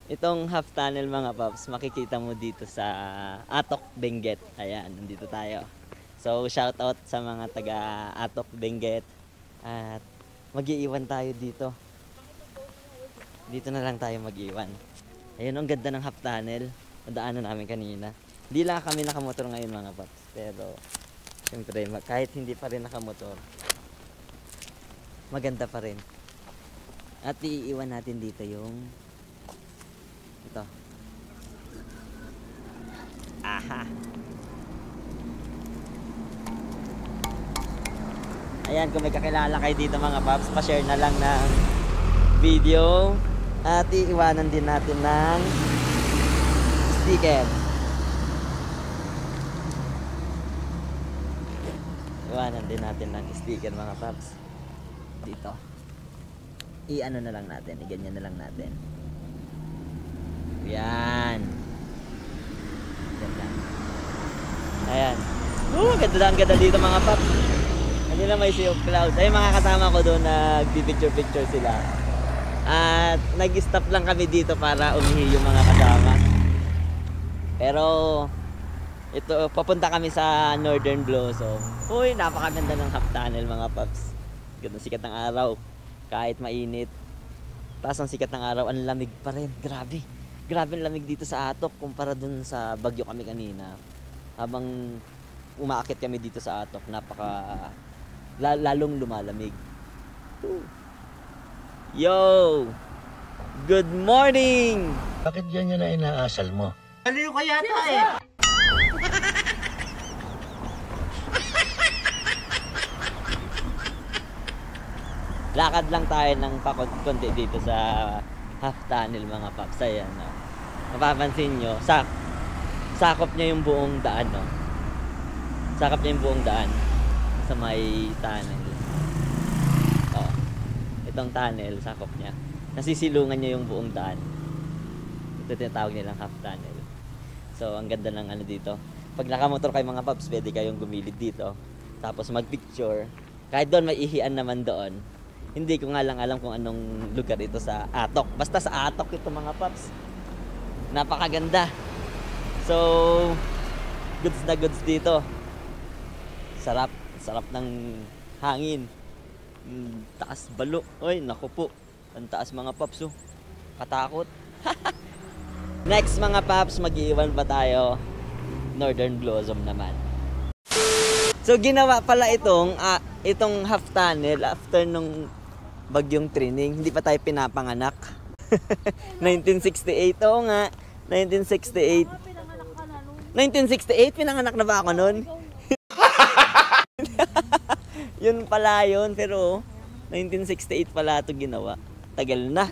Itong half tunnel mga paps, makikita mo dito sa Atok, Benguet. Ayan, nandito tayo. So, shout out sa mga taga Atok, Benguet. At mag-iiwan tayo dito. Dito na lang tayo mag-iwan. Ayun, ang ganda ng half tunnel. Nadaanan namin kanina. Hindi lang kami nakamotor ngayon mga paps. Pero, siyempre, kahit hindi pa rin nakamotor, maganda pa rin. At iiwan natin dito yung ito. Aha. Ayan, kung may kakilala kayo dito mga paps, pa-share na lang ng video. At iiwanan din natin ng sticker. Iwanan din natin ng sticker mga paps. Dito. I-ano na lang natin, i-ganyan na lang natin. Yan. Ganda. Ayan. Ganda dito mga paps. Kanina may sea of clouds. Ay, mga kasama ko doon nag-picture sila. At nag-stop lang kami dito para umihi yung mga kasama. Pero ito, papunta kami sa Northern Blossom. Uy, napakaganda ng half tunnel mga paps. Ganda sikat ng araw. Kahit mainit. Taas ang sikat ng araw, ang lamig pa rin. Grabe. Grabe ang lamig dito sa Atok kumpara dun sa Bagyo kami kanina. Habang umaakit kami dito sa Atok, lalong lumalamig. Yo! Good morning! Bakit ganyan na inaasal mo? Baliw ka yata eh. Lakad lang tayo ng pakonti dito sa half tunnel mga paps. Ayan, no? Mapapansin nyo, sakop niya yung buong daan, no? Sakop niya yung buong daan sa may tunnel. Oh, itong tunnel, sakop niya. Nasisilungan niya yung buong daan. Ito tinatawag nilang half tunnel. So, ang ganda ng ano dito. Pag nakamotor kayo mga paps, pwede kayong gumilid dito. Tapos mag-picture. Kahit doon, may ihian naman doon. Hindi ko nga lang alam kung anong lugar ito sa Atok. Basta sa Atok ito mga paps. Napakaganda. So, goods na goods dito. Sarap. Sarap ng hangin. Taas balo. Oy, naku po. Ang taas mga paps. Oh. Katakot. Next mga paps, mag-iwan pa tayo. Northern Blossom naman. So, ginawa pala itong half tunnel after nung bagyong Trining. Hindi pa tayo pinapanganak. 1968. Oo nga. 1968. 1968? Pinanganak na ba ako nun? Yun pala yun. Pero 1968 pala ito ginawa. Tagal na.